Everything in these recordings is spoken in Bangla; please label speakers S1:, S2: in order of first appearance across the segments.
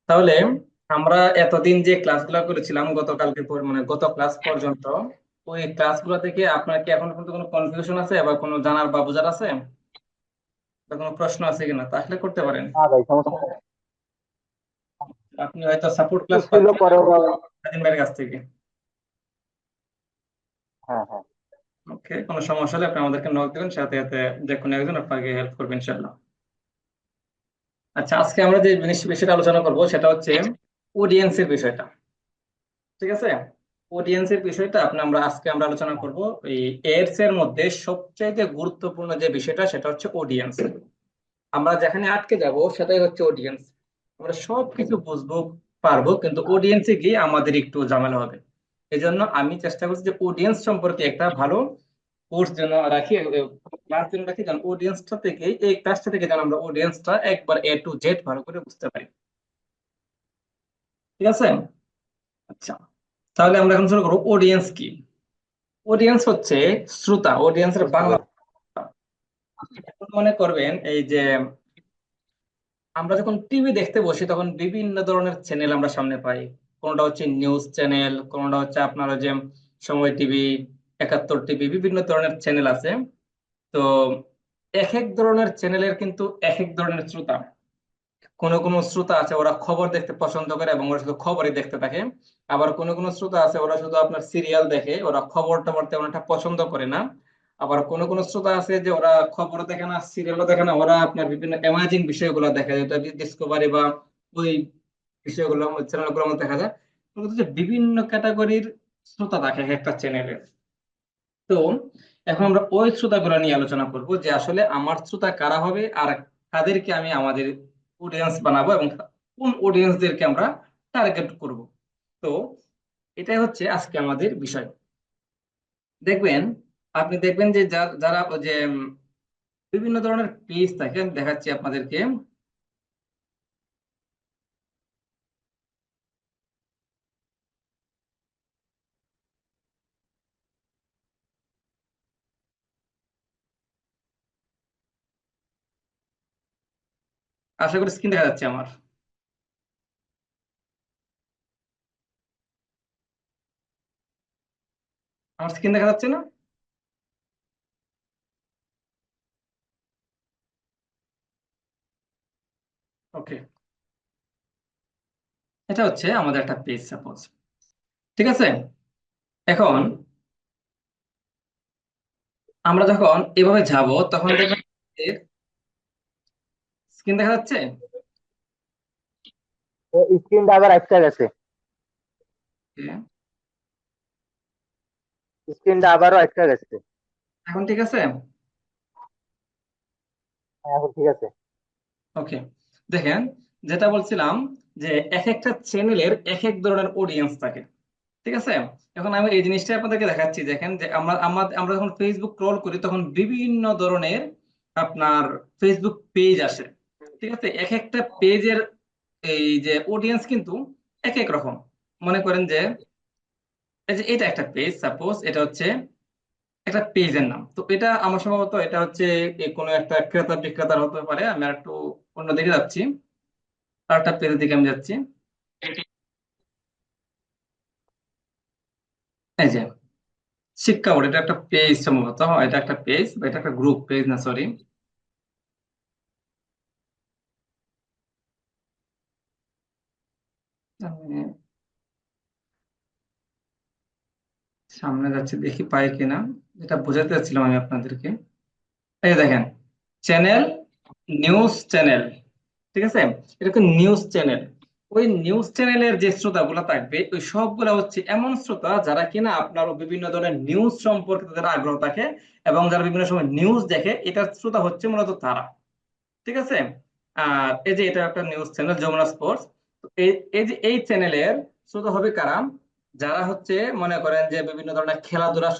S1: তাহলে আমরা এতদিন যে ক্লাসগুলো করেছিলাম গতকালকে মানে গত ক্লাস পর্যন্ত, ওই ক্লাসগুলো থেকে আপনার কি এখন পর্যন্ত কোনো কনফিউশন আছে বা কোনো জানার বা বোঝার আছে বা কোনো প্রশ্ন আছে কিনা, তা আসলে করতে পারেন।
S2: না ভাই, সমস্যা নেই।
S1: আপনি হয়তো সাপোর্ট
S2: একটু
S1: ক্লাস
S2: ছিল
S1: পাচ্ছেন
S2: পরে
S1: স্বাধীন ভাইয়ের কাছ থেকে।
S2: হ্যাঁ, হ্যাঁ।
S1: ওকে, কোনো সমস্যা হলে আপনি আমাদেরকে নক দেবেন, সাথে সাথে যে কোনো একজন আপনাকে হেল্প করবে ইনশাল্লাহ। আচ্ছা, আজকে আমরা যে বিষয়টা আলোচনা করব সেটা হচ্ছে অডিয়েন্সের বিষয়টা। ঠিক আছে, অডিয়েন্সের বিষয়টা আমরা আজকে আলোচনা করব। এই এডস এর মধ্যে সবচেয়ে গুরুত্বপূর্ণ যে বিষয়টা সেটা হচ্ছে অডিয়েন্স। আমরা যেখানে আটকে যাব সেটাই হচ্ছে অডিয়েন্স। আমরা সবকিছু বুঝবো, পারবো, কিন্তু অডিয়েন্সে গিয়ে আমাদের একটু ঝামেলা হবে। এই জন্য আমি চেষ্টা করছি যে অডিয়েন্স সম্পর্কে একটা ভালো কোর্স যেন রাখি, ক্লাস যেন রাখি, যেন অডিয়েন্সটা থেকে এই ক্লাসটা থেকে যেন আমরা অডিয়েন্সটা একবার A to Z ভালো করে বুঝতে পারি। ঠিক আছে। আচ্ছা, তাহলে আমরা এখন শুরু করবো অডিয়েন্স কি। অডিয়েন্স হচ্ছে শ্রোতা, অডিয়েন্সের
S2: বুঝতে
S1: বাংলা।
S2: পেরেছি।
S1: এখন মনে করবেন এই যে আমরা যখন টিভি দেখতে বসি তখন বিভিন্ন ধরনের চ্যানেল আমরা সামনে পাই। কোনটা হচ্ছে নিউজ চ্যানেল, কোনটা হচ্ছে আপনার ওই যে সময় টিভি, 71 টিভি, বিভিন্ন ধরনের চ্যানেল আছে। তো এক এক ধরনের চ্যানেলের কিন্তু এক এক ধরনের শ্রোতা। কোনো কোনো শ্রোতা আছে ওরা খবর দেখতে পছন্দ করে এবং ওরা শুধু খবরই দেখতে থাকে। আবার কোনো কোনো শ্রোতা আছে ওরা শুধু আপনার সিরিয়াল দেখে, ওরা খবর টবর তেমন একটা পছন্দ করে না। আবার কোনো কোনো শ্রোতা আছে যে ওরা খবরও দেখে না, সিরিয়ালও দেখে না, ওরা আপনার বিভিন্ন অ্যামাজিং বিষয়গুলো দেখে, যেটা ডিসকভারি বা ওই বিষয়গুলো চ্যানেলগুলোর মধ্যে দেখা যায়। কিন্তু যে বিভিন্ন ক্যাটাগরির শ্রোতা থাকে এক একটা চ্যানেলে। তো এখন আমরা ওই শ্রোতাগুলো নিয়ে আলোচনা করব যে আসলে আমার শ্রোতা কারা হবে আর কাদেরকে আমি আমাদের অডিয়েন্স বানাবো এবং কোন অডিয়েন্সদেরকে আমরা টার্গেট করব। তো এটাই হচ্ছে আজকে আমাদের বিষয়। দেখবেন, আপনি দেখবেন যে যারা ওই যে বিভিন্ন ধরনের পেজ থাকে, আমি দেখাচ্ছি আপনাদেরকে। আশা করি স্ক্রিন দেখা যাচ্ছে আমার। আমার স্ক্রিন দেখা যাচ্ছে না? ওকে, এটা হচ্ছে আমাদের একটা পেজ সাপোজ। ঠিক আছে। এখন আমরা যখন এভাবে যাব তখন দেখবেন স্ক্রিন দেখা যাচ্ছে।
S2: স্ক্রিনটা আবার আটকে গেছে। স্ক্রিনটা আবারও আটকে গেছে।
S1: এখন ঠিক আছে।
S2: হ্যাঁ, এখন ঠিক আছে।
S1: ওকে, দেখেন, যেটা বলছিলাম যে এক একটা চ্যানেলের এক এক ধরনের অডিয়েন্স থাকে। ঠিক আছে। এখন আমি এই জিনিসটা আপনাদেরকে দেখাচ্ছি। দেখেন যে আমরা যখন ফেসবুক স্ক্রল করি তখন বিভিন্ন ধরনের আপনার ফেসবুক পেজ আসে। ঠিক আছে, এক একটা পেজের এই যে অডিয়েন্স কিন্তু এক এক রকম। মনে করেন যে এই যে এটা একটা পেজ, সাপোজ এটা হচ্ছে একটা পেজের নাম। তো এটা আমার সম্ভবত এটা হচ্ছে কোনো একটা ক্রেতা বিক্রেতার হতে পারে। আমি আর একটু অন্যদিকে যাচ্ছি, আরেকটা পেজের দিকে আমি যাচ্ছি। এই যে শিক্ষা বোর্ড, এটা একটা পেজ সম্ভবত, হ্যাঁ, এটা একটা পেজ বা এটা একটা গ্রুপ পেজ, না সরি। আমি সামনে যাচ্ছি, দেখি পাই কিনা। যেটা বোঝাতে চাচ্ছিলাম আমি আপনাদেরকে, এই যে দেখেন, চ্যানেল, নিউজ চ্যানেল। ঠিক আছে, এটা একটা নিউজ চ্যানেল। ওই নিউজ চ্যানেলের যে শ্রোতাগুলো থাকবে ওই সবগুলা হচ্ছে এমন শ্রোতা যারা কিনা আপনার বিভিন্ন ধরনের নিউজ সম্পর্কে তাদের আগ্রহ থাকে এবং যারা বিভিন্ন সময় নিউজ দেখে, এটার শ্রোতা হচ্ছে মূলত তারা। ঠিক আছে। আর এই যে এটা একটা নিউজ চ্যানেল যমুনা স্পোর্টস। তো এই এই যে এই চ্যানেলের শ্রোতা হবে কারা? যারা হচ্ছে মনে করেন যে বিভিন্ন ধরনের খেলাধুলা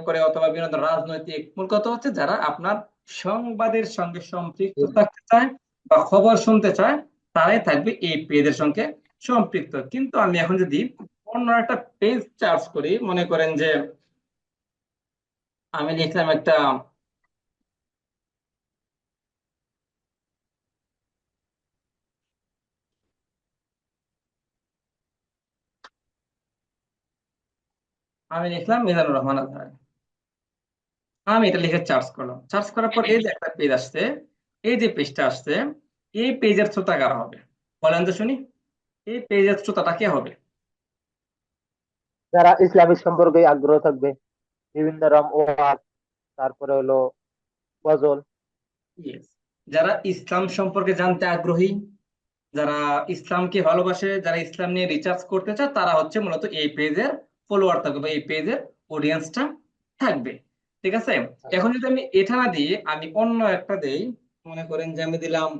S1: করে অথবা বিভিন্ন ধরনের রাজনৈতিক, মূল কথা হচ্ছে যারা আপনার সংবাদের সঙ্গে সম্পৃক্ত থাকতে চায় বা খবর শুনতে চায়, তারাই থাকবে এই পেজের সঙ্গে সম্পৃক্ত। কিন্তু আমি এখন যদি অন্য একটা পেজ চার্জ করি, মনে করেন যে আমি লিখলাম একটা আমি লিখলাম মিজানুর রহমান আজহার। আমি এটা লিখে চার্জ করলাম, চার্জ করার পর এই যে একটা পেজ আসছে, এই যে পেজটা আসছে, এই পেজের শ্রোতা কারা হবে বলেন তো শুনি? এই পেজের শ্রোতাটা কে হবে?
S2: যারা ইসলামিক সম্পর্কে আগ্রহ থাকবে, বিভিন্ন রকম ওয়াজ, তারপরে হলো গজল।
S1: Yes. যারা ইসলাম সম্পর্কে জানতে আগ্রহী, যারা ইসলামকে ভালোবাসে, যারা ইসলাম নিয়ে রিসার্চ করতে চায়, তারা হচ্ছে মূলত এই পেজের ফলোয়ার থাকবে বা এই পেজের অডিয়েন্সটা থাকবে। ঠিক আছে। এখন যদি আমি এটা না দিয়ে আমি অন্য একটা দেই, মনে করেন যে আমি দিলাম,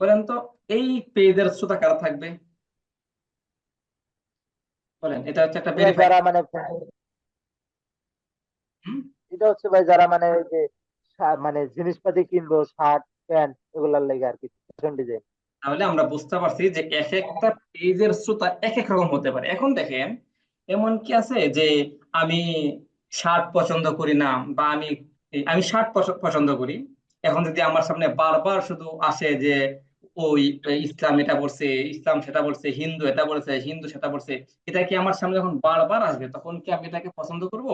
S1: বলেন তো এই পেজের শ্রোতা কারা থাকবে? বলেন, এটা হচ্ছে একটা
S2: এবার
S1: ভেরিফাই।
S2: যারা মানে, এটা হচ্ছে ভাই যারা মানে ওই যে মানে জিনিসপাতি কিনবো, শার্ট প্যান্ট এগুলার লেগে আর কি, ফ্যাশন ডিজাইন।
S1: তাহলে আমরা বুঝতে পারছি যে এক একটা পেজের শ্রোতা এক এক রকম হতে পারে। এখন দেখেন, এমন কি আছে যে আমি শার্ট পছন্দ করি না, বা আমি শার্ট পছন্দ করি। এখন যদি আমার সামনে বারবার শুধু আসে যে ওই ইসলাম এটা বলছে, ইসলাম সেটা বলছে, হিন্দু এটা বলছে, হিন্দু সেটা বলছে, এটা কি আমার সামনে যখন বারবার আসবে তখন কি আমি এটাকে পছন্দ করব?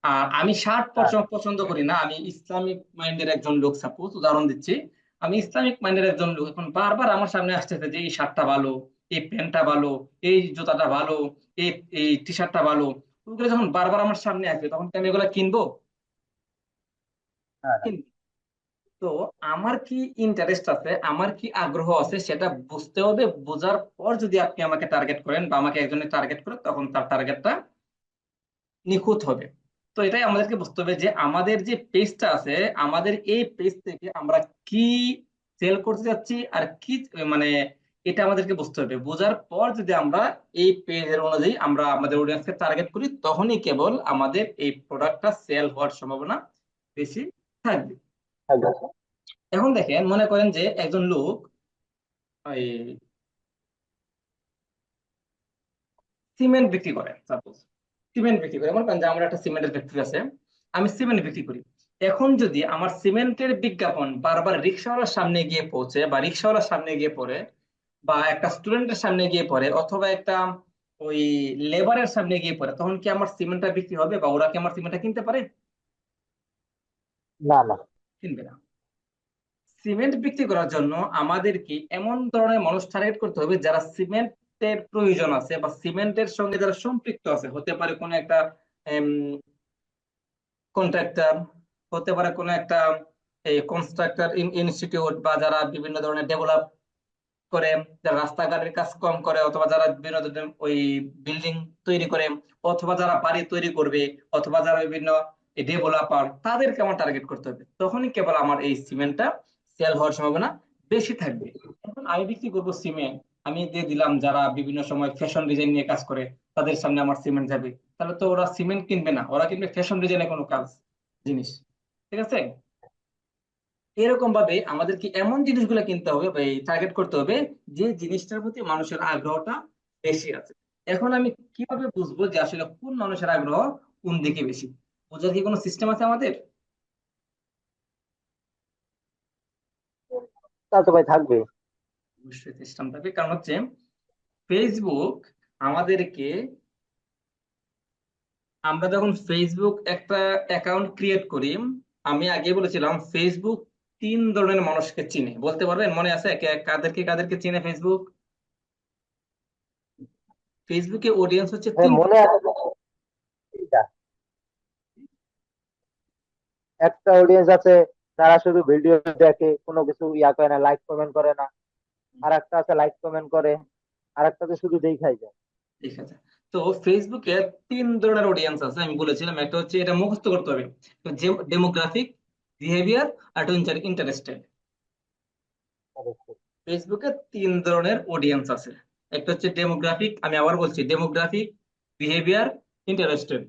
S1: আর আমি শার্ট
S2: হ্যাঁ,
S1: পছন্দ করি না, আমি ইসলামিক মাইন্ডের একজন লোক, সাপোজ উদাহরণ দিচ্ছি, আমি ইসলামিক মাইন্ডের একজন লোক, এখন বারবার আমার সামনে আসতেছে যে এই শার্টটা ভালো, এই প্যান্টটা ভালো, এই জুতাটা ভালো, এই এই টি শার্টটা ভালো, ওগুলো যখন বারবার আমার সামনে আসবে তখন কি আমি এগুলো কিনবো?
S2: হ্যাঁ, হ্যাঁ।
S1: কিনবো। তো আমার কি ইন্টারেস্ট আছে, আমার কি আগ্রহ আছে সেটা বুঝতে হবে। বোঝার পর যদি আপনি আমাকে টার্গেট করেন বা আমাকে একজনের টার্গেট করেন, তখন তার টার্গেটটা নিখুঁত হবে। তো এটাই আমাদেরকে বুঝতে হবে যে আমাদের যে পেজটা আছে, আমাদের এই পেজ থেকে আমরা কি সেল করতে যাচ্ছি আর কি, মানে এটা আমাদেরকে বুঝতে হবে। বোঝার পর যদি আমরা এই পেজের অনুযায়ী আমরা আমাদের অডিয়েন্সকে টার্গেট করি, তখনই কেবল আমাদের এই প্রোডাক্টটা সেল হওয়ার সম্ভাবনা বেশি থাকবে।
S2: থাকবে।
S1: এখন দেখেন, মনে করেন যে একজন লোক ওই সিমেন্ট বিক্রি করে, সাপোজ সিমেন্ট বিক্রি করে, মনে করেন যে আমার একটা সিমেন্টের ফ্যাক্টরি আছে, আমি সিমেন্ট বিক্রি করি। এখন যদি আমার সিমেন্টের বিজ্ঞাপন বারবার রিক্সাওয়ালার সামনে গিয়ে পৌঁছে, বা রিক্সাওয়ালার সামনে গিয়ে পড়ে, বা একটা স্টুডেন্টের সামনে গিয়ে পড়ে, অথবা একটা ওই লেবারের সামনে গিয়ে পড়ে, তখন কি আমার সিমেন্টটা বিক্রি হবে বা ওরা কি আমার সিমেন্টটা কিনতে পারে?
S2: না, না।
S1: কিনবে না। সিমেন্ট বিক্রি করার জন্য আমাদেরকে এমন ধরনের মানুষ টার্গেট করতে হবে যারা সিমেন্টের প্রয়োজন আছে বা সিমেন্টের সঙ্গে যারা সম্পৃক্ত আছে, হতে পারে কোনো একটা কন্ট্রাক্টর, হতে পারে কোনো একটা এই কনস্ট্রাক্টর ইনস্টিটিউট, বা যারা বিভিন্ন ধরনের ডেভেলপ করে, যারা রাস্তাঘাটের কাজ কম করে, অথবা যারা বিভিন্ন ধরনের ওই বিল্ডিং তৈরি করে, অথবা যারা বাড়ি তৈরি করবে, অথবা যারা বিভিন্ন ডেভেলপার, তাদেরকে আমার টার্গেট করতে হবে। তখনই কেবল আমার এই সিমেন্টটা সেল হওয়ার সম্ভাবনা বেশি থাকবে। এখন আমি বিক্রি করবো সিমেন্ট, আমি দিয়ে দিলাম যারা বিভিন্ন সময় ফ্যাশন ডিজাইন নিয়ে কাজ করে, তাদের সামনে আমার সিমেন্ট যাবে, তাহলে তো ওরা সিমেন্ট কিনবে না, ওরা কিনবে ফ্যাশন ডিজাইনের কোনো কাজ, জিনিস। ঠিক আছে। এরকম ভাবে আমাদেরকে এমন জিনিসগুলো কিনতে হবে বা টার্গেট করতে হবে যে জিনিসটার প্রতি মানুষের আগ্রহটা বেশি আছে। এখন আমি কিভাবে বুঝবো যে আসলে কোন মানুষের আগ্রহ কোন দিকে বেশি? বোঝার কি কোনো সিস্টেম আছে আমাদের?
S2: তা তো ভাই থাকবে।
S1: অবশ্যই সিস্টেম থাকবে, কারণ হচ্ছে ফেসবুক আমাদেরকে, আমরা যখন ফেসবুক একটা অ্যাকাউন্ট ক্রিয়েট করি, আমি আগে বলেছিলাম ফেসবুক তিন ধরনের মানুষকে চিনে, বলতে পারবেন মনে আছে কাদেরকে কাদেরকে চিনে ফেসবুক? ফেসবুকে অডিয়েন্স হচ্ছে
S2: হ্যাঁ,
S1: তিন।
S2: মনে আছে। এইটা একটা অডিয়েন্স আছে, তারা শুধু ভিডিও দেখে, কোনো কিছু ইয়া করে না, লাইক কমেন্ট করে না। আর একটা আছে লাইক কমেন্ট করে, আর একটা তো শুধু দেখাই যায়।
S1: ঠিক আছে। তো ফেসবুকে তিন ধরনের অডিয়েন্স আছে, আমি বলেছিলাম একটা হচ্ছে, এটা মুখস্থ করতে হবে, ডেমোগ্রাফিক, বিহেভিয়ার, আর ইন্টারেস্টেড। ফেসবুকে তিন ধরনের অডিয়েন্স আছে। একটা হচ্ছে ডেমোগ্রাফিক, আমি আবার বলছি, ডেমোগ্রাফিক, বিহেভিয়ার, ইন্টারেস্টেড।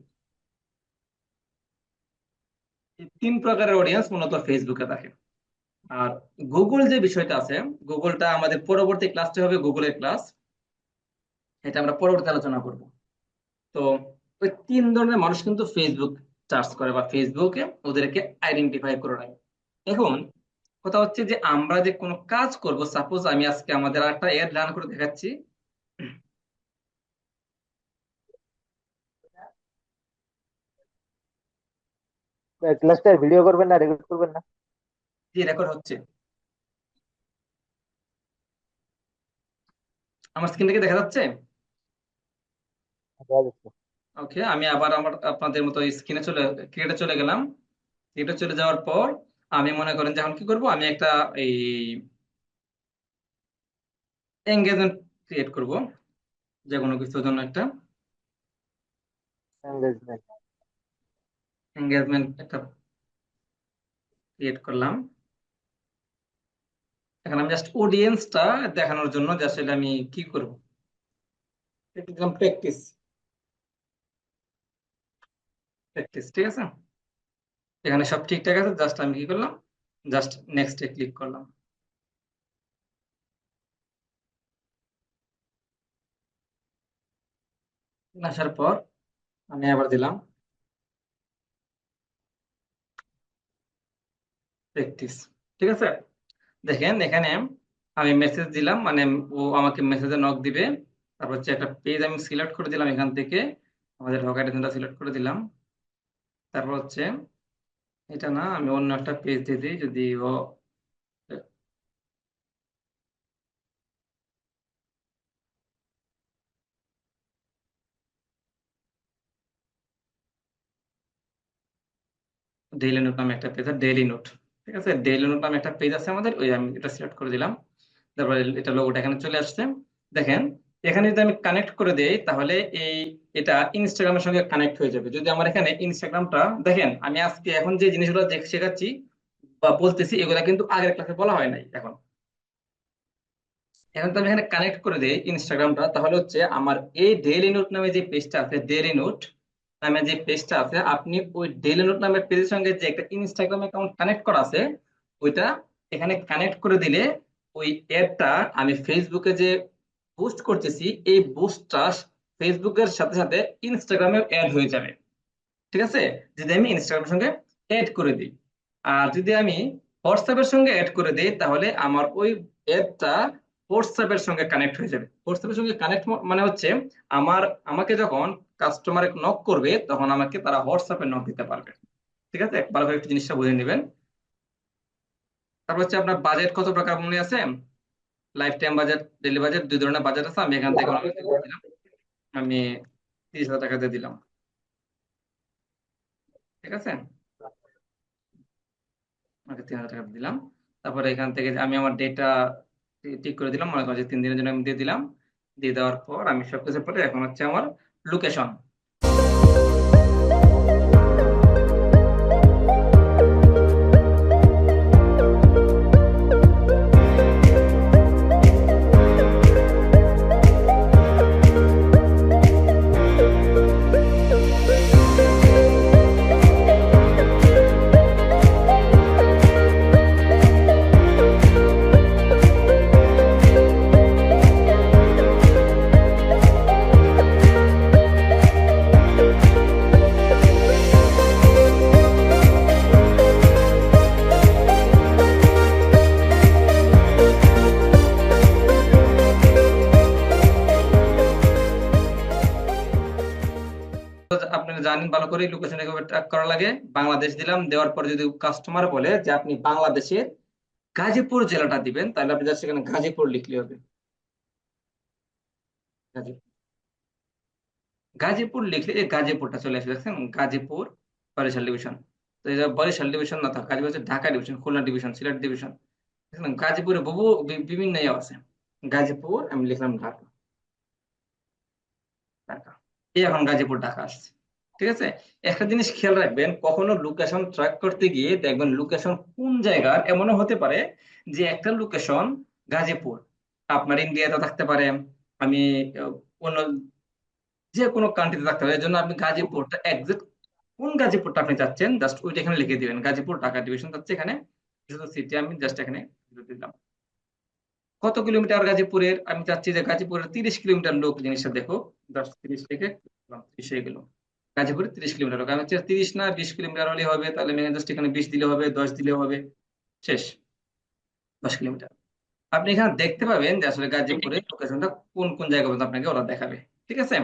S1: এই তিন প্রকারের অডিয়েন্স মূলত ফেসবুকে থাকে। আর গুগল যে বিষয়টা আছে, গুগলটা আমাদের পরবর্তী ক্লাসটা হবে গুগলের ক্লাস, এটা আমরা পরবর্তী আলোচনা করব। তো ওই তিন ধরনের মানুষ কিন্তু ফেসবুক চার্জ করে বা ফেসবুকে ওদেরকে আইডেন্টিফাই করে নেয়। এখন কথা হচ্ছে যে আমরা যে কোনো কাজ করব, সাপোজ আমি আজকে আমাদের একটা এড রান করে দেখাচ্ছি।
S2: ক্লাসটা ভিডিও করবেন না, রেকর্ড করবেন না?
S1: যে রেকর্ড হচ্ছে, আমার স্ক্রিন থেকে দেখা যাচ্ছে।
S2: দেখা যাচ্ছে।
S1: ওকে, আমি আবার আমার আপনাদের মতো স্ক্রিনে চলে ক্রিয়েটে চলে গেলাম। ক্রিয়েটে চলে যাওয়ার পর আমি মনে করেন যে এখন কি করব, আমি একটা এই এঙ্গেজমেন্ট ক্রিয়েট করব, যে কোনো কিছুর জন্য একটা
S2: এঙ্গেজমেন্ট।
S1: এঙ্গেজমেন্ট একটা ক্রিয়েট করলাম। এখন আমি জাস্ট অডিয়েন্সটা দেখানোর জন্য যে আসলে আমি কি করব, একদম প্র্যাকটিস, প্র্যাকটিস, ঠিক আছে। এখানে সব ঠিকঠাক আছে, জাস্ট আমি কি করলাম, জাস্ট নেক্সটে ক্লিক করলাম। আসার পর আমি আবার দিলাম প্র্যাকটিস, ঠিক আছে। দেখেন এখানে আমি মেসেজ দিলাম, মানে ও আমাকে মেসেজে নক দিবে। তারপর হচ্ছে একটা পেজ আমি সিলেক্ট করে দিলাম এখান থেকে, আমাদের হকারিজনটা সিলেক্ট করে দিলাম। তারপর হচ্ছে এটা না, আমি অন্য একটা পেজ দিয়ে দিই, যদি ও ডেইলি নোট নামে একটা পেজ, ডেইলি নোট, ঠিক আছে। ডেইলি নোট নামে একটা পেজ আছে আমাদের, ওই আমি এটা সিলেক্ট করে দিলাম। তারপরে এটা লোগোটা এখানে চলে আসছে। দেখেন এখানে যদি আমি কানেক্ট করে দেই, তাহলে এই এটা ইনস্টাগ্রামের সঙ্গে কানেক্ট হয়ে যাবে। যদি আমার এখানে ইনস্টাগ্রামটা দেখেন, আমি আজকে এখন যে জিনিসগুলো শেখাচ্ছি বা বলতেছি, এগুলা কিন্তু আগের ক্লাসে বলা হয় নাই। এখন এখন তো আমি এখানে কানেক্ট করে দিই ইনস্টাগ্রামটা, তাহলে হচ্ছে আমার এই ডেইলি নোট নামে যে পেজটা আছে, ডেইলি নোট নামে যে পেজটা আছে, আপনি ওই ডেইলি নোট নামের পেজের সঙ্গে যে একটা ইনস্টাগ্রাম অ্যাকাউন্ট কানেক্ট করা আছে, ওইটা এখানে কানেক্ট করে দিলে ওই অ্যাডটা আমি ফেসবুকে যে পোস্ট করতেছি, এই পোস্টটা ফেসবুকের সাথে সাথে ইনস্টাগ্রামে অ্যাড হয়ে যাবে, ঠিক আছে। যদি আমি ইনস্টাগ্রামের সঙ্গে অ্যাড করে দিই, আর যদি আমি হোয়াটসঅ্যাপের সঙ্গে অ্যাড করে দিই, তাহলে আমার ওই অ্যাপটা হোয়াটসঅ্যাপের সঙ্গে কানেক্ট হয়ে যাবে। হোয়াটসঅ্যাপের সঙ্গে কানেক্ট মানে হচ্ছে আমার আমাকে যখন কাস্টমার নক করবে, তখন আমাকে তারা হোয়াটসঅ্যাপে নক দিতে পারবে, ঠিক আছে। ভালো করে একটু জিনিসটা বুঝে নেবেন। তারপর হচ্ছে আপনার বাজেট কত প্রকার মনে আছে, life time budget, daily budget, দুই ধরনের বাজেট আছে। আমি এখান থেকে অনেক কিছু দিয়ে দিলাম, আমি 30,000 টাকা দিয়ে দিলাম, ঠিক আছে। আমাকে 3,000 টাকা দিলাম। তারপরে এখান থেকে আমি আমার ডেটা ঠিক করে দিলাম, মনে করেন যে 3 দিনের জন্য আমি দিয়ে দিলাম। দিয়ে দেওয়ার পর আমি সবকিছু পরে এখন হচ্ছে আমার লোকেশন। আপনারা জানেন ভালো করে লোকেশন কিভাবে ট্র্যাক করা লাগে। বাংলাদেশ দিলাম, দেওয়ার পরে যদি কাস্টমার বলে যে আপনি বাংলাদেশের গাজীপুর জেলাটা দিবেন, তাহলে আপনি জাস্ট সেখানে গাজীপুর লিখলে হবে। গাজীপুর, গাজীপুর লিখলে এই গাজীপুরটা চলে আসবে, দেখছেন, গাজীপুর বরিশাল ডিভিশন। তো এই যে বরিশাল ডিভিশন না, থাকে গাজীপুর হচ্ছে Dhaka division, Khulna division, Sylhet division, দেখছেন। গাজীপুরে বহু বিভিন্ন ইয়ে আছে। গাজীপুর আমি লিখলাম ঢাকা, ঢাকা, এই এখন গাজীপুর ঢাকা আসছে, ঠিক আছে। একটা জিনিস খেয়াল রাখবেন, কখনো লোকেশন ট্র্যাক করতে গিয়ে দেখবেন লোকেশন কোন জায়গার, এমনও হতে পারে যে একটা লোকেশন গাজীপুর, আপনার ইন্ডিয়াতে থাকতে পারে, আমি আহ, অন্য যে কোনো কান্ট্রিতে থাকতে পারে। এর জন্য আপনি গাজীপুরটা একজ্যাক্ট কোন গাজীপুরটা আপনি চাচ্ছেন, জাস্ট ওইটা এখানে লিখে দিবেন, গাজীপুর ঢাকা ডিভিশন যাচ্ছে এখানে, সিটি আমি জাস্ট এখানে দিলাম। কত কিলোমিটার গাজীপুরের, আমি চাচ্ছি যে গাজীপুরের 30 কিলোমিটার লোক জিনিসটা দেখো, 10 30 থেকে 30 হয়ে গেল। গাজীপুরে 30 কিলোমিটার লোক, আমি হচ্ছে 30 না 20 কিলোমিটার হলে হবে, তাহলে আমি জাস্ট এখানে 20 দিলে হবে, 10 দিলে হবে, শেষ। 10 কিলোমিটার। আপনি এখানে দেখতে পাবেন যে আসলে গাজীপুরের লোকেশনটা কোন কোন জায়গা পর্যন্ত আপনাকে ওরা দেখাবে। ঠিক আছে,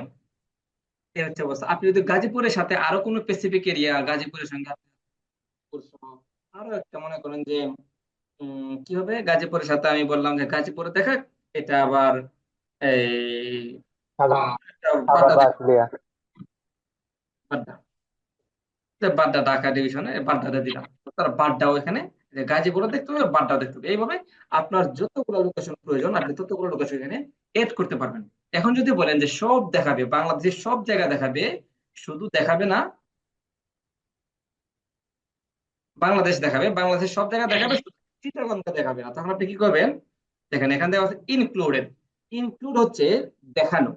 S1: এই হচ্ছে অবস্থা। আপনি যদি গাজীপুরের সাথে আরো কোনো স্পেসিফিক এরিয়া, গাজীপুরের সঙ্গে গাজীপুর সহ আরো একটা মনে করেন যে কি হবে, গাজীপুরের সাথে আমি বললাম যে গাজীপুরে দেখা, এটা আবার এই
S2: সাভার,
S1: এটা
S2: সাভার
S1: বাড্ডা
S2: বা
S1: দেখ,
S2: আশুলিয়া।
S1: বাড্ডা, যে বাড্ডা ঢাকা ডিভিশনে বাড্ডাতে দিলাম, তো তার বাড্ডাও এখানে, যে গাজীপুরও দেখতে হবে, বাড্ডাও দেখতে হবে। এইভাবে আপনার যতগুলো লোকেশন প্রয়োজন আপনি ততগুলো লোকেশন এখানে এড করতে পারবেন। এখন যদি বলেন যে সব দেখাবে, বাংলাদেশের সব জায়গা দেখাবে, শুধু দেখাবে না বাংলাদেশ দেখাবে, বাংলাদেশের সব জায়গা দেখাবে, শুধু চিটাগংকে দেখাবে না, তখন আপনি কি করবেন? দেখেন এখান থেকে ইনক্লুডেড, ইনক্লুড হচ্ছে দেখানো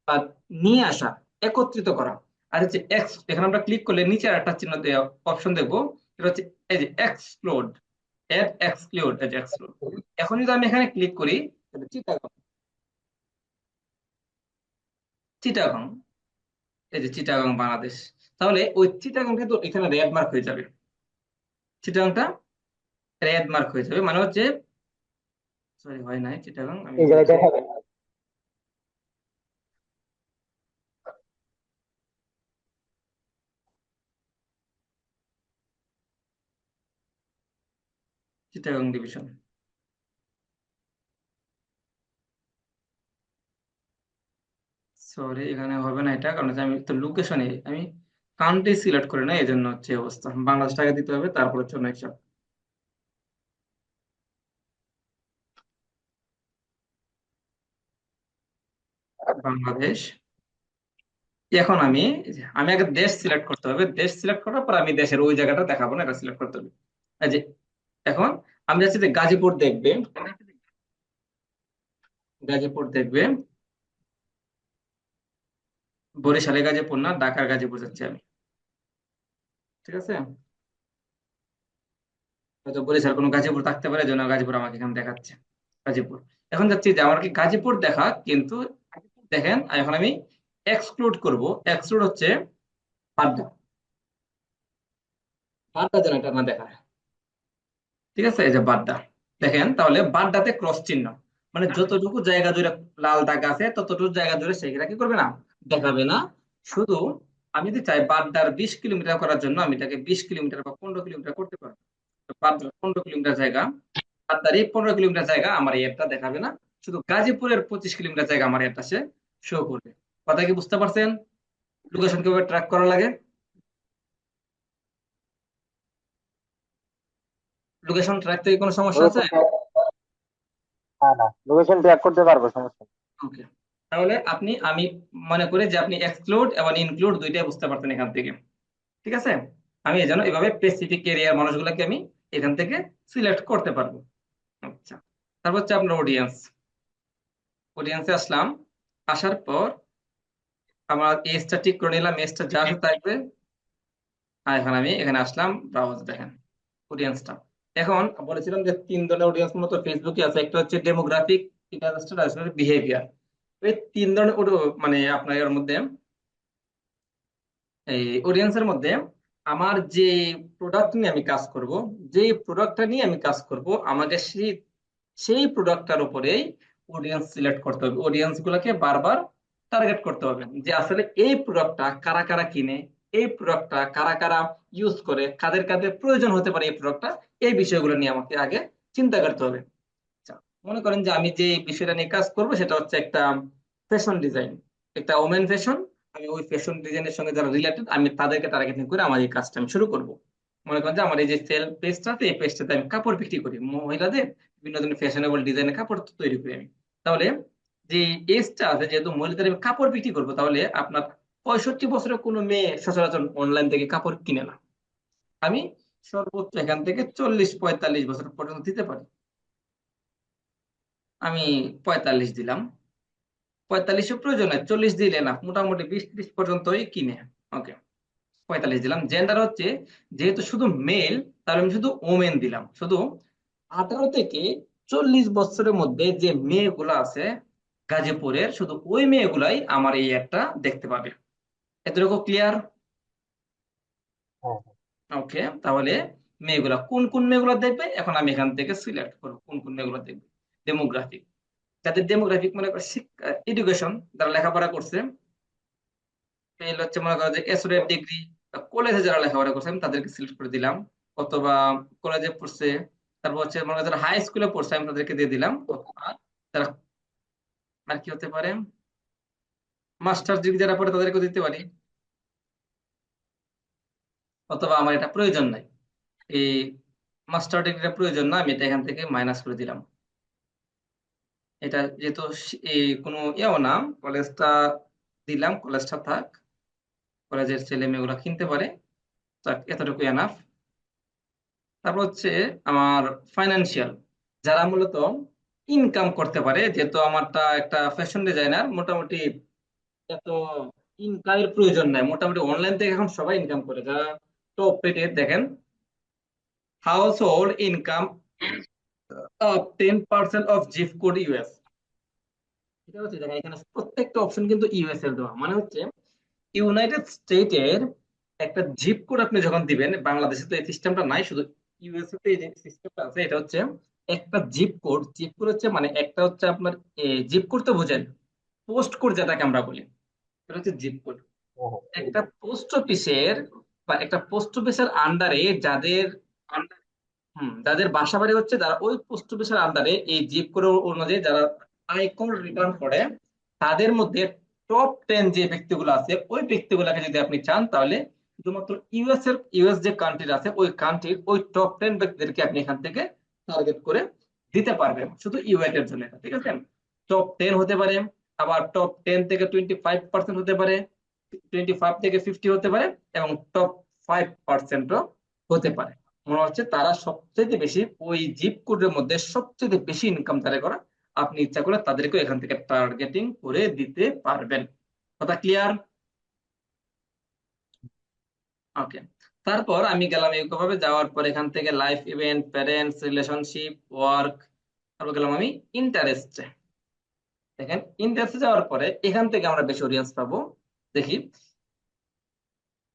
S1: বা নিয়ে আসা, একত্রিত করা। আর হচ্ছে এক্স, এখানে আমরা ক্লিক করলে নিচে আর একটা চিহ্ন অপশন দেখবো, এটা হচ্ছে এই যে এক্সক্লুড, এড এক্সক্লুড, এই যে এক্সক্লুড। এখন যদি আমি এখানে ক্লিক করি, তাহলে চিটাগং, চিটাগং, এই যে চিটাগং বাংলাদেশ, তাহলে ওই চিটাগং কিন্তু এখানে রেড মার্ক হয়ে যাবে, চিটাগংটা রেড মার্ক হয়ে যাবে, মানে হচ্ছে, সরি হয় নাই চিটাগং, আমি
S2: এই জায়গায়
S1: বলছি,
S2: দেখাবেন।
S1: চিটাগং ডিভিশন, সরি এখানে হবে না এটা, কারণ হচ্ছে আমি তো লোকেশনে, আমি কান্ট্রি সিলেক্ট করি না, এই জন্য হচ্ছে এই অবস্থা। বাংলাদেশ টাকা দিতে হবে, তারপর হচ্ছে অন্য হিসাব, বাংলাদেশ। এখন আমি, আমি আগে দেশ সিলেক্ট করতে হবে, দেশ সিলেক্ট করার পর আমি দেশের ওই জায়গাটা দেখাবো না, এটা সিলেক্ট করতে হবে। এই যে এখন আমি যাচ্ছি যে গাজীপুর দেখবে, গাজীপুর দেখবে, বরিশালে গাজীপুর না, ঢাকার গাজীপুর যাচ্ছি আমি। ঠিক আছে, হয়তো বরিশাল কোনো গাজীপুর থাকতে পারে, এই জন্য গাজীপুর আমাকে এখানে দেখাচ্ছে, গাজীপুর। এখন যাচ্ছি যে আমার কি গাজীপুর দেখা, কিন্তু দেখেন এখন আমি এক্সক্লুড করব, এক্সক্লুড হচ্ছে বাড্ডা, বাড্ডা যেন এটা না দেখায়। ঠিক আছে, এই যে বাড্ডা, দেখেন তাহলে বাড্ডাতে ক্রস চিহ্ন, মানে যতটুকু জায়গা জুড়ে লাল দাগ আছে ততটুকু জায়গা জুড়ে সেগুলা কি করবে না, দেখাবে না। শুধু আমি যদি চাই বাড্ডার 20 কিলোমিটার করার জন্য, আমি এটাকে 20 কিলোমিটার বা 15 কিলোমিটার করতে পারবো। তো বাড্ডার 15 কিলোমিটার জায়গা, বাড্ডার এই 15 কিলোমিটার জায়গা আমার এই অ্যাপটা দেখাবে না, শুধু গাজীপুরের 25 কিলোমিটার জায়গা আমার অ্যাপটা সে শো করবে। কথা কি বুঝতে পারছেন? লোকেশন কিভাবে ট্র্যাক করা লাগে? লোকেশন ট্র্যাক থেকে কোনো সমস্যা আছে?
S2: লোকেশন, না না, লোকেশন ট্র্যাক করতে পারবো, সমস্যা নেই।
S1: ওকে, তাহলে আপনি, আমি মনে করি যে আপনি এক্সক্লুড এবং ইনক্লুড দুইটাই বুঝতে পারতেন এখান থেকে। ঠিক আছে, আমি এই জন্য এভাবে স্পেসিফিক এরিয়ার মানুষগুলোকে আমি এখান থেকে সিলেক্ট করতে পারবো। আচ্ছা, তারপর হচ্ছে আপনার অডিয়েন্স, অডিয়েন্সে আসলাম, আসার পর আমার এজটা ঠিক করে নিলাম, এজটা যা আছে থাকবে। আর এখন আমি এখানে আসলাম, ব্রাউজ, দেখেন অডিয়েন্সটা। এখন বলেছিলাম যে 3 ধরনের অডিয়েন্স মতো ফেসবুকে আছে, একটা হচ্ছে ডেমোগ্রাফিক, ইন্টারেস্টেড, আর বিহেভিয়ার। এই 3 ধরনের মানে আপনার এর মধ্যে, এই অডিয়েন্সের মধ্যে আমার যে প্রোডাক্ট নিয়ে আমি কাজ করব, যে প্রোডাক্টটা নিয়ে আমি কাজ করব, আমাকে সেই সেই প্রোডাক্টটার উপরেই অডিয়েন্স সিলেক্ট করতে হবে, অডিয়েন্স গুলোকে বারবার টার্গেট করতে হবে, যে আসলে এই প্রোডাক্টটা কারা কারা কিনে, এই প্রোডাক্টটা কারা কারা ইউজ করে, কাদের কাদের প্রয়োজন হতে পারে এই প্রোডাক্টটা, এই বিষয়গুলো নিয়ে আমাকে আগে চিন্তা করতে হবে। আচ্ছা, মনে করেন যে আমি যে বিষয়টা নিয়ে কাজ করব সেটা হচ্ছে একটা ফ্যাশন ডিজাইন, একটা ওমেন ফ্যাশন। আমি ওই ফ্যাশন ডিজাইনের সঙ্গে যারা রিলেটেড আমি তাদেরকে টার্গেটিং করে আমার এই কাজটা আমি শুরু করব। মনে করেন যে আমার এই যে সেল পেজটা আছে, এই পেজটাতে আমি কাপড় বিক্রি করি, মহিলাদের বিভিন্ন ধরনের ফ্যাশনেবল ডিজাইনের কাপড় তৈরি করি আমি। তাহলে যে এজটা আছে, যেহেতু মহিলাদের আমি কাপড় বিক্রি করবো, তাহলে আপনার 65 বছরের কোনো মেয়ে সচরাচর অনলাইন থেকে কাপড় কিনে না। আমি সর্বোচ্চ এখান থেকে 40-45 বছর পর্যন্ত দিতে পারি। আমি 45 দিলাম, 45 প্রয়োজন হয়, 40 দিলে না, মোটামুটি 20-30 পর্যন্তই কিনে। ওকে, 45 দিলাম। জেন্ডার হচ্ছে, যেহেতু শুধু মেল, তাহলে আমি শুধু ওমেন দিলাম, শুধু 18 থেকে 40 বছরের মধ্যে যে মেয়েগুলো আছে গাজীপুরের, শুধু ওই মেয়েগুলাই আমার এই একটা দেখতে পাবে। এতটুকু ক্লিয়ার?
S2: হ্যাঁ,
S1: ওকে, তাহলে মেয়েগুলা কোন কোন মেয়েগুলো দেখবে, এখন আমি এখান থেকে সিলেক্ট করবো কোন কোন মেয়েগুলো দেখবে। ডেমোগ্রাফিক, যাদের ডেমোগ্রাফিক মনে করো শিক্ষা এডুকেশন, যারা লেখাপড়া করছে, এই হচ্ছে মনে করো যে এসোসিয়েট ডিগ্রি, কলেজে যারা লেখাপড়া করছে আমি তাদেরকে সিলেক্ট করে দিলাম, অথবা কলেজে পড়ছে, তারপর হচ্ছে মনে করো যারা হাই স্কুলে পড়ছে আমি তাদেরকে দিয়ে দিলাম, অথবা যারা আর কি হতে পারে মাস্টার ডিগ্রি যারা পড়ে তাদেরকে দিতে পারি, অথবা আমার এটা প্রয়োজন নাই, এই মাস্টার ডিগ্রিটা প্রয়োজন না, আমি এটা এখান থেকে মাইনাস করে দিলাম। এটা যেহেতু এই কোনো ইয়েও না, কলেজটা দিলাম, কলেজটা থাক, কলেজের ছেলে মেয়েগুলো কিনতে পারে, যাক এতটুকু এনাফ। তারপর হচ্ছে আমার ফাইনান্সিয়াল, যারা মূলত ইনকাম করতে পারে, যেহেতু আমারটা একটা ফ্যাশন ডিজাইনার, মোটামুটি এত ইনকামের প্রয়োজন নাই, মোটামুটি অনলাইন থেকে এখন সবাই ইনকাম করে, যারা টপ রেটেড দেখেন, household income of 10% of zip code US. এটা হচ্ছে দেখেন এখানে প্রত্যেকটা অপশন কিন্তু ইউএস এর দেওয়া, মানে হচ্ছে ইউনাইটেড স্টেটের একটা জিপ কোড আপনি যখন দিবেন, বাংলাদেশে তো এই সিস্টেমটা নাই, শুধু ইউএসএ তে এই যে সিস্টেমটা আছে, এটা হচ্ছে একটা জিপ কোড। জিপ কোড হচ্ছে মানে একটা হচ্ছে আপনার জিপ কোড তো বুঝেন, পোস্ট কোড যেটাকে আমরা বলি, এটা হচ্ছে জিপ কোড। একটা পোস্ট অফিসের বা একটা পোস্ট অফিসের আন্ডারে যাদের যাদের বাসা বাড়ি হচ্ছে, যারা ওই পোস্ট অফিসের আন্ডারে এই জিপ কোড অনুযায়ী যারা আয়কর রিটার্ন করে, তাদের মধ্যে টপ 10 যে ব্যক্তিগুলো আছে, ওই ব্যক্তিগুলোকে যদি আপনি চান, তাহলে শুধুমাত্র ইউএস যে কান্ট্রি আছে ওই কান্ট্রির ওই টপ 10 ব্যক্তিদেরকে আপনি এখান থেকে টার্গেট করে দিতে পারবেন, শুধু ইউএস এর জন্য এটা, ঠিক আছে। টপ 10 হতে পারে, আবার টপ 10 থেকে 25% হতে পারে, 25 থেকে 50 হতে পারে, এবং টপ 5%ও হতে পারে। মনে হচ্ছে তারা সবচেয়ে বেশি ওই জিপ কোডের মধ্যে সবচেয়ে বেশি ইনকাম যারা করা, আপনি ইচ্ছা করে তাদেরকে এখান থেকে টার্গেটিং করে দিতে পারবেন। কথা ক্লিয়ার? ওকে। তারপর আমি গেলাম এইভাবে, যাওয়ার পর এখান থেকে life event, parents, relationship, work, তারপর গেলাম আমি ইন্টারেস্টে। দেখেন ইন্টারেস্টে যাওয়ার পরে এখান থেকে আমরা বেশি অডিয়েন্স পাবো। দেখি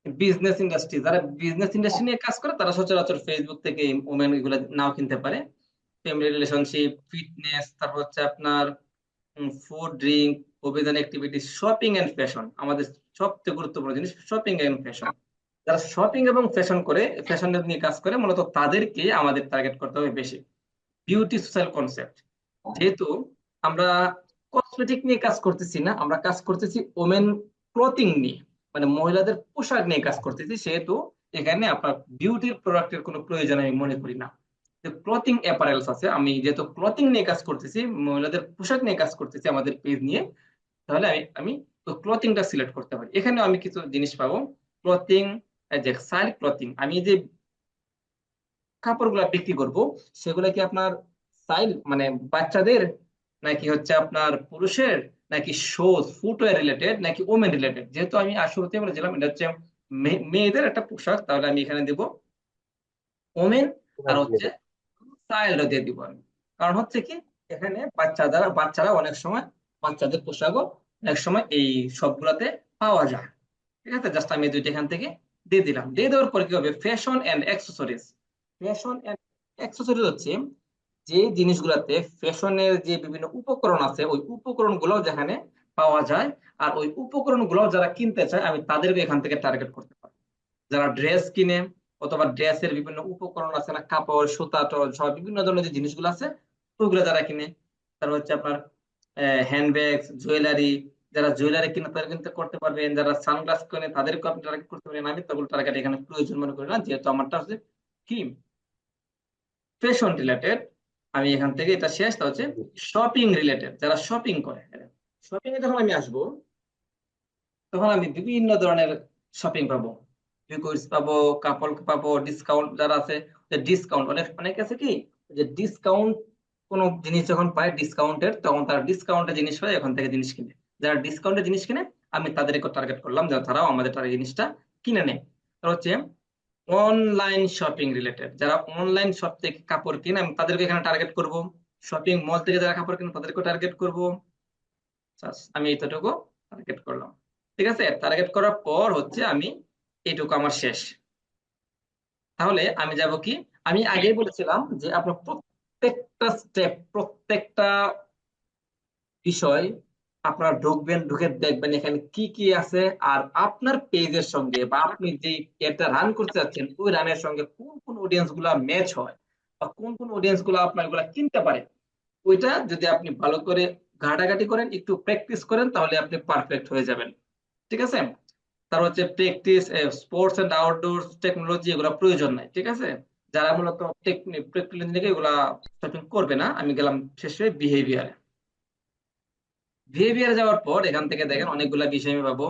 S1: বিজনেস ইন্ডাস্ট্রি, যারা বিজনেস ইন্ডাস্ট্রি নিয়ে কাজ করে তারা সচরাচর ফেসবুক থেকে ওমেন এগুলো নাও কিনতে পারে। ফ্যামিলি রিলেশনশিপ, ফিটনেস, তারপর হচ্ছে আপনার ফুড, ড্রিঙ্ক, অভিযান, অ্যাক্টিভিটি, শপিং এন্ড ফ্যাশন, আমাদের সবচেয়ে গুরুত্বপূর্ণ জিনিস শপিং এন্ড ফ্যাশন। যারা শপিং এবং ফ্যাশন করে, ফ্যাশন নিয়ে কাজ করে, মূলত তাদেরকে আমাদের টার্গেট করতে হবে বেশি। বিউটি সোশ্যাল কনসেপ্ট, যেহেতু আমরা কসমেটিক নিয়ে কাজ করতেছি না, আমরা কাজ করতেছি ওমেন ক্লথিং নিয়ে, মানে মহিলাদের পোশাক নিয়ে কাজ করতেছি, সেহেতু এখানে আপনার বিউটির প্রোডাক্টের কোনো প্রয়োজন আমি মনে করি না। যে ক্লথিং অ্যাপারেলস আছে, আমি যেহেতু ক্লথিং নিয়ে কাজ করতেছি, মহিলাদের পোশাক নিয়ে কাজ করতেছি আমাদের পেজ নিয়ে, তাহলে আমি আমি ওই ক্লথিংটা সিলেক্ট করতে পারি। এখানেও আমি কিছু জিনিস পাবো, ক্লথিং, যে সাইড ক্লথিং, আমি যে কাপড়গুলো বিক্রি করব, সেগুলো কি আপনার সাইল মানে বাচ্চাদের, নাকি হচ্ছে আপনার পুরুষের, নাকি শোজ ফুটওয়্যার রিলেটেড, নাকি ওমেন রিলেটেড। যেহেতু আমি শুরুতে বলেছিলাম এটা হচ্ছে মেয়েদের একটা পোশাক, তাহলে আমি এখানে দেব ওমেন, আর হচ্ছে চাইল্ড দিয়ে দিব আমি। কারণ হচ্ছে কি, এখানে বাচ্চারা অনেক সময়, বাচ্চাদের পোশাকও অনেক সময় এই সবগুলাতে পাওয়া যায়। ঠিক আছে, জাস্ট আমি দুইটা এখান থেকে দিয়ে দিলাম। দিয়ে দেওয়ার পরে কি হবে, fashion and accessories. Fashion and accessories হচ্ছে যে জিনিসগুলাতে ফ্যাশনের যে বিভিন্ন উপকরণ আছে, ওই উপকরণ গুলো যেখানে পাওয়া যায়, আর ওই উপকরণ গুলো যারা কিনতে চায় আমি তাদেরকে এখান থেকে টার্গেট করতে পারি। যারা ড্রেস কিনে, অথবা ড্রেসের বিভিন্ন উপকরণ আছে না, কাপড়, সুতা, টল সব বিভিন্ন ধরনের যে জিনিসগুলো আছে, ওগুলো যারা কিনে, তারপর হচ্ছে আপনার হ্যান্ডব্যাগ, জুয়েলারি, যারা জুয়েলারি কিনে তাদের কিন্তু করতে পারবেন, যারা সানগ্লাস কিনে তাদেরকে আপনি টার্গেট করতে পারেন। আমি তখন টার্গেট এখানে প্রয়োজন মনে করি না, যেহেতু আমারটা হচ্ছে কি ফ্যাশন রিলেটেড। আমি এখান থেকে এটা শেষ, তা হচ্ছে শপিং রিলেটেড, যারা শপিং করে। শপিং এ যখন আমি আসবো, তখন আমি বিভিন্ন ধরনের শপিং পাবো, লিকুইডস পাবো, কাপড় পাবো, ডিসকাউন্ট যারা আছে, ডিসকাউন্ট অনেক অনেক আছে কি, যে ডিসকাউন্ট কোন জিনিস যখন পায় ডিসকাউন্টের, তখন তারা ডিসকাউন্টে জিনিস পায়, এখান থেকে জিনিস কিনে। যারা ডিসকাউন্টে জিনিস কিনে আমি তাদেরকে টার্গেট করলাম, যারা তারাও আমাদের টার্গেট জিনিসটা কিনে নেয়। তার হচ্ছে অনলাইন শপিং রিলেটেড, যারা অনলাইন শপ থেকে কাপড় কিনে আমি তাদেরকে এখানে টার্গেট করব। শপিং মল থেকে যারা কাপড় কিনে তাদেরকে টার্গেট করব। আমি এইতটুকু টার্গেট করলাম। ঠিক আছে, টার্গেট করার পর হচ্ছে আমি এইটুকু আমার শেষ। তাহলে আমি যাব কি, আমি আগেই বলেছিলাম যে আপনার প্রত্যেকটা স্টেপ, প্রত্যেকটা বিষয় আপনারা ঢুকবেন, ঢুকে দেখবেন এখানে কি কি আছে, আর আপনার পেজের সঙ্গে বা আপনি যে এটা রান করতে যাচ্ছেন ওই রানের সঙ্গে কোন কোন অডিয়েন্স গুলা ম্যাচ হয় বা কোন কোন অডিয়েন্স গুলা আপনার গুলা কিনতে পারে। ওইটা যদি আপনি ভালো করে ঘাটাঘাটি করেন, একটু প্র্যাকটিস করেন, তাহলে আপনি পারফেক্ট হয়ে যাবেন। ঠিক আছে। তার হচ্ছে practice, sports and outdoor technology এগুলো প্রয়োজন নাই। ঠিক আছে। যারা মূলত প্র্যাকটিক্যাল ইঞ্জিনিয়ারিং এগুলা সেটিং করবে না, আমি গেলাম শেষে বিহেভিয়ার। বিহেভিয়ারে যাওয়ার পর এখান থেকে দেখেন অনেকগুলা বিষয় আমি পাবো।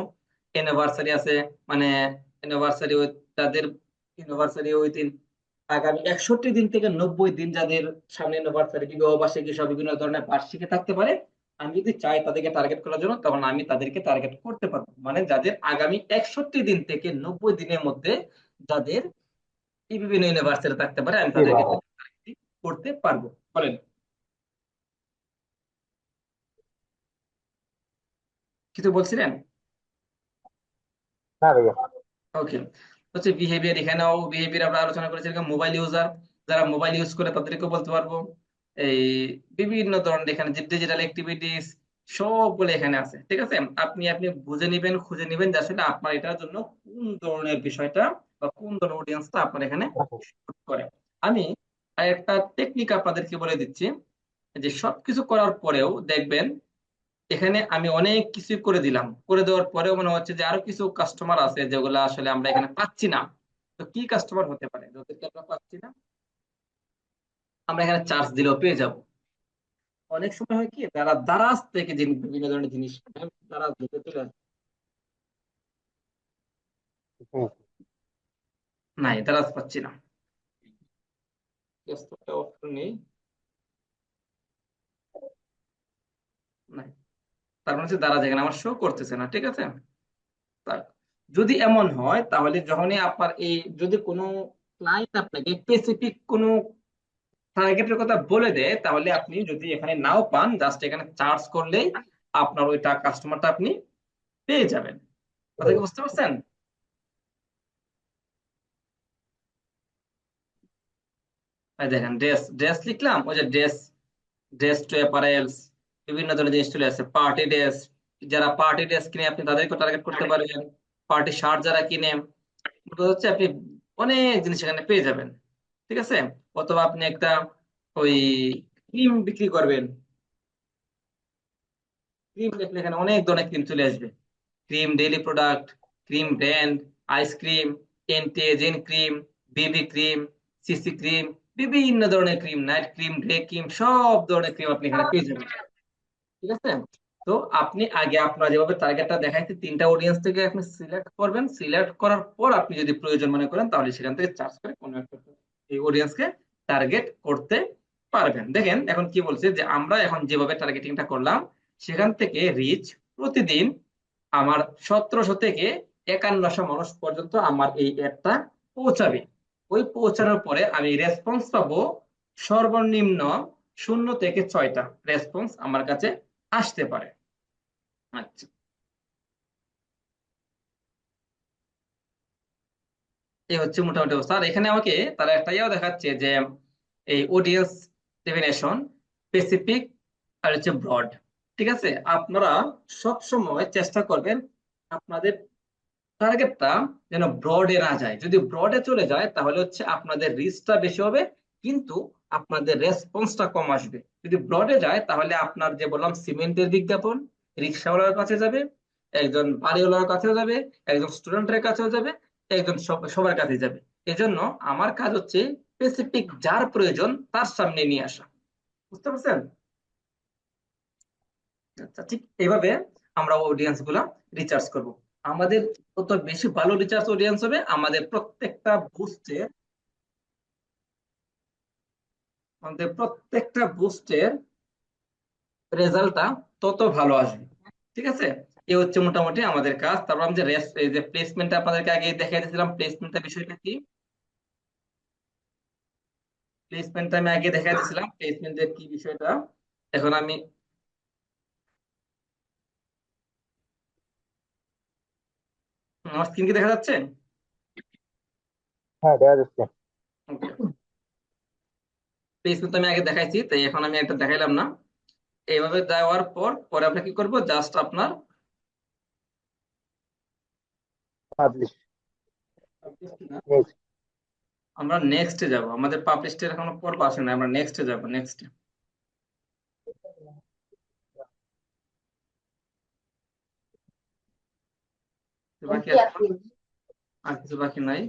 S1: অ্যানিভার্সারি আছে, মানে অ্যানিভার্সারি, তাদের অ্যানিভার্সারি ওই দিন আগামী 61 দিন থেকে 90 দিন যাদের সামনে অ্যানিভার্সারি, বিবাহ বার্ষিকী সব বিভিন্ন ধরনের বার্ষিকী থাকতে পারে, আমি যদি চাই তাদেরকে টার্গেট করার জন্য, তখন আমি তাদেরকে টার্গেট করতে পারবো। মানে যাদের আগামী 61 দিন থেকে 90 দিনের মধ্যে যাদের এই বিভিন্ন ইউনিভার্সিটি থাকতে পারে, আমি
S2: জি
S1: তাদেরকে
S2: ভাইয়া।
S1: target করতে পারবো। বলেন, কিছু বলছিলেন?
S2: না ভাইয়া।
S1: ওকে। হচ্ছে বিহেভিয়ার, এখানেও বিহেভিয়ার আমরা আলোচনা করেছিলাম। মোবাইল ইউজার, যারা মোবাইল ইউজ করে তাদেরকে বলতে পারবো। এই বিভিন্ন ধরনের এখানে যে ডিজিটাল অ্যাক্টিভিটিস সবগুলো এখানে আছে। ঠিক আছে। আপনি আপনি বুঝে নিবেন, খুঁজে নিবেন যে আসলে আপনার এটার জন্য কোন ধরনের বিষয়টা বা কোন ধরনের অডিয়েন্সটা আপনার এখানে শুট করে। আমি একটা টেকনিক আপনাদেরকে বলে দিচ্ছি, যে সবকিছু করার পরেও দেখবেন এখানে আমি অনেক কিছু করে দিলাম, করে দেওয়ার পরেও মনে হচ্ছে যে আরো কিছু কাস্টমার আছে যেগুলো আসলে আমরা এখানে পাচ্ছি না। তো কি কাস্টমার হতে পারে যাদেরকে আমরা পাচ্ছি না? আমরা এখানে চার্জ দিলেও পেয়ে যাব। অনেক সময় হয় কি, তারা দারাজ থেকে বিভিন্ন ধরনের জিনিস দারাজ দিতে চলে আসে।
S2: হুম।
S1: নাই, দারাজ পাচ্ছি না। ব্যস্ততা অপশন নেই। নাই। তার মানে হচ্ছে দারাজ এখানে আমার শো করতেছে না। ঠিক আছে। তাই যদি এমন হয়, তাহলে যখনই আপনার এই যদি কোনো ক্লায়েন্ট আপনাকে স্পেসিফিক কোনো টার্গেটের কথা বলে দেয়, তাহলে আপনি যদি এখানে নাও পান, জাস্ট এখানে চার্জ করলেই আপনার ওইটা কাস্টমারটা আপনি পেয়ে যাবেন। কথা কি বুঝতে পারছেন? এই দেখেন, ড্রেস ড্রেস লিখলাম, ওই যে ড্রেস, ড্রেস টু অ্যাপারেলস, বিভিন্ন ধরনের জিনিস চলে আসে। পার্টি ড্রেস, যারা পার্টি ড্রেস কিনে আপনি তাদেরকে টার্গেট করতে পারবেন। পার্টি শার্ট যারা কিনে, বোঝা যাচ্ছে আপনি অনেক জিনিস এখানে পেয়ে যাবেন। ঠিক আছে। অথবা আপনি একটা ওই ক্রিম বিক্রি করবেন, ক্রিম দেখলে এখানে অনেক ধরনের ক্রিম চলে আসবে। Cream daily product, cream brand, ice cream, anti ageing cream, baby cream, CC cream, বিভিন্ন ধরনের cream, night cream, day cream, সব ধরনের ক্রিম আপনি এখানে পেয়ে যাবেন। ঠিক আছে। তো আপনি আগে আপনার যেভাবে টার্গেটটা দেখাইছে, তিনটা অডিয়েন্স থেকে আপনি সিলেক্ট করবেন। সিলেক্ট করার পর আপনি যদি প্রয়োজন মনে করেন, তাহলে সেখান থেকে চার্জ করে কোনো একটা এই অডিয়েন্সকে টার্গেট করতে পারবেন। দেখেন এখন কি বলছে, যে আমরা এখন যেভাবে টার্গেটিংটা করলাম, সেখান থেকে রিচ প্রতিদিন আমার 1700 থেকে 5100 মানুষ পর্যন্ত আমার এই অ্যাডটা পৌঁছাবে। ওই পৌঁছানোর পরে আমি রেসপন্স পাবো সর্বনিম্ন 0 থেকে 6টা রেসপন্স আমার কাছে আসতে পারে। আচ্ছা, এই হচ্ছে মোটামুটি অবস্থা। আর এখানে আমাকে তারা একটা ইয়েও দেখাচ্ছে যে এই অডিয়েন্স ডেফিনেশন স্পেসিফিক আর হচ্ছে ব্রড। ঠিক আছে। আপনারা সব সময় চেষ্টা করবেন আপনাদের টার্গেটটা যেন ব্রডে না যায়। যদি ব্রডে চলে যায়, তাহলে হচ্ছে আপনাদের রিচটা বেশি হবে, কিন্তু আপনাদের রেসপন্সটা কম আসবে। যদি ব্রডে যায়, তাহলে আপনার যে বললাম সিমেন্টের বিজ্ঞাপন রিক্সাওয়ালার কাছে যাবে, একজন বাড়িওয়ালার কাছেও যাবে, একজন স্টুডেন্টের কাছেও যাবে, একজন সবার কাছে যাবে। এজন্য আমার কাজ হচ্ছে স্পেসিফিক যার প্রয়োজন তার সামনে নিয়ে আসা। বুঝতে পারছেন? আচ্ছা, ঠিক এইভাবে আমরা অডিয়েন্স গুলা রিচার্জ করব। আমাদের তত বেশি ভালো রিচার্জ অডিয়েন্স হবে, আমাদের প্রত্যেকটা বুস্টের রেজাল্টটা তত ভালো আসবে। ঠিক আছে। এ হচ্ছে মোটামুটি আমাদের কাজ। তারপর আমি যে এই যে প্লেসমেন্টটা আপনাদেরকে আগে দেখাই দিয়েছিলাম, প্লেসমেন্টটা বিষয়টা কি, প্লেসমেন্টটা আমি আগে দেখাই দিয়েছিলাম, প্লেসমেন্টের কি বিষয়টা। এখন আমি আমার স্ক্রিন কি দেখা যাচ্ছে?
S2: হ্যাঁ দেখা যাচ্ছে।
S1: ওকে, পেজ কিন্তু আমি আগে দেখাইছি, তাই এখন আমি একটা দেখাইলাম না। এইভাবে দেওয়ার পর পরে আমরা কি করব, জাস্ট আপনার
S2: পাবলিশ।
S1: আমরা নেক্সটে যাব। আমাদের পাবলিশের এখনো পর্ব আসে না, আমরা নেক্সটে যাব, নেক্সট বাকি আছে না? আর কিছু বাকি নাই।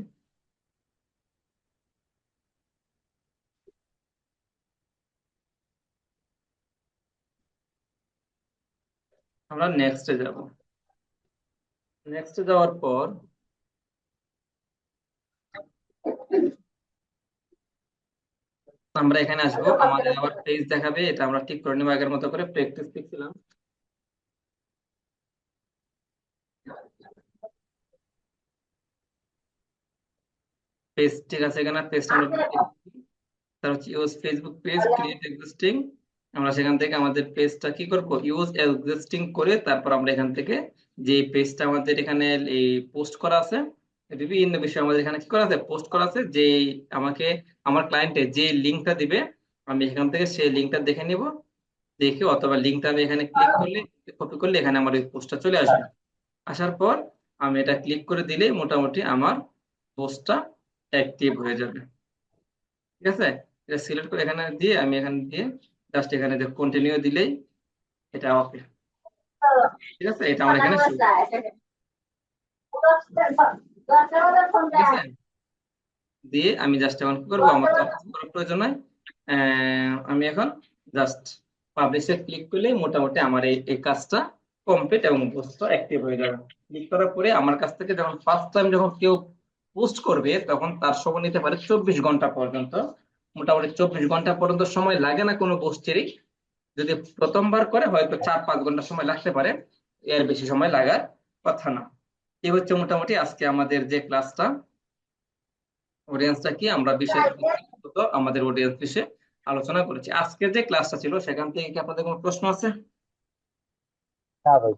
S1: আমরা নেক্সটে যাব। নেক্সটে যাওয়ার পর আমরা এখানে আসবো, আমাদের আবার পেজ দেখাবে, এটা আমরা ঠিক করে নেবো আগের মতো করে, প্র্যাকটিস লিখছিলাম। পেজ ঠিক আছে, এখানে পেজটা আমরা তার হচ্ছে use Facebook page create existing. আমরা সেখান থেকে আমাদের পেজটা কি করব, ইউজ এক্সিস্টিং করে তারপর আমরা এখান থেকে যে পেজটা আমাদের এখানে এই পোস্ট করা আছে, বিভিন্ন বিষয় আমাদের এখানে কি করা আছে, পোস্ট করা আছে, যে আমাকে আমার ক্লায়েন্টে যে লিঙ্কটা দিবে, আমি এখান থেকে সেই লিঙ্কটা দেখে নিব, দেখে অথবা লিঙ্কটা আমি এখানে ক্লিক করলে, কপি করলে এখানে আমার ওই পোস্টটা চলে আসবে। আসার পর আমি এটা ক্লিক করে দিলেই মোটামুটি আমার পোস্টটা অ্যাক্টিভ হয়ে যাবে। ঠিক আছে, এটা সিলেক্ট করে এখানে দিয়ে আমি এখানে দিয়ে জাস্ট এখানে যে কন্টিনিউ দিলেই এটা ওকে। ঠিক আছে, এটা আমার এখানে show করবে। ঠিক আছে, দিয়ে আমি জাস্ট এখন কি করবো, আমার তো আর কিছু করার প্রয়োজন নাই। আমি এখন জাস্ট পাবলিশে ক্লিক করলেই মোটামুটি আমার এই এই কাজটা কমপ্লিট এবং পোস্টটা অ্যাক্টিভ হয়ে যাবে। ক্লিক করার পরে আমার কাছ থেকে যখন ফার্স্ট টাইম যখন কেউ পোস্ট করবে, তখন তার সময় নিতে পারে 24 ঘন্টা পর্যন্ত। মোটামুটি 24 ঘন্টা পর্যন্ত সময় লাগে না কোনো পোস্টেরই। যদি প্রথমবার করে হয়তো 4-5 ঘন্টা সময় লাগতে পারে, এর বেশি সময় লাগার কথা না। এই হচ্ছে মোটামুটি আজকে আমাদের যে ক্লাসটা, অডিয়েন্সটা কি, আমরা বিশেষ আমাদের অডিয়েন্স বিষয়ে আলোচনা করেছি। আজকের যে ক্লাসটা ছিল সেখান থেকে কি আপনাদের কোনো প্রশ্ন আছে?
S2: হ্যাঁ ভাই।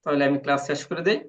S1: তাহলে আমি ক্লাস শেষ করে দেই।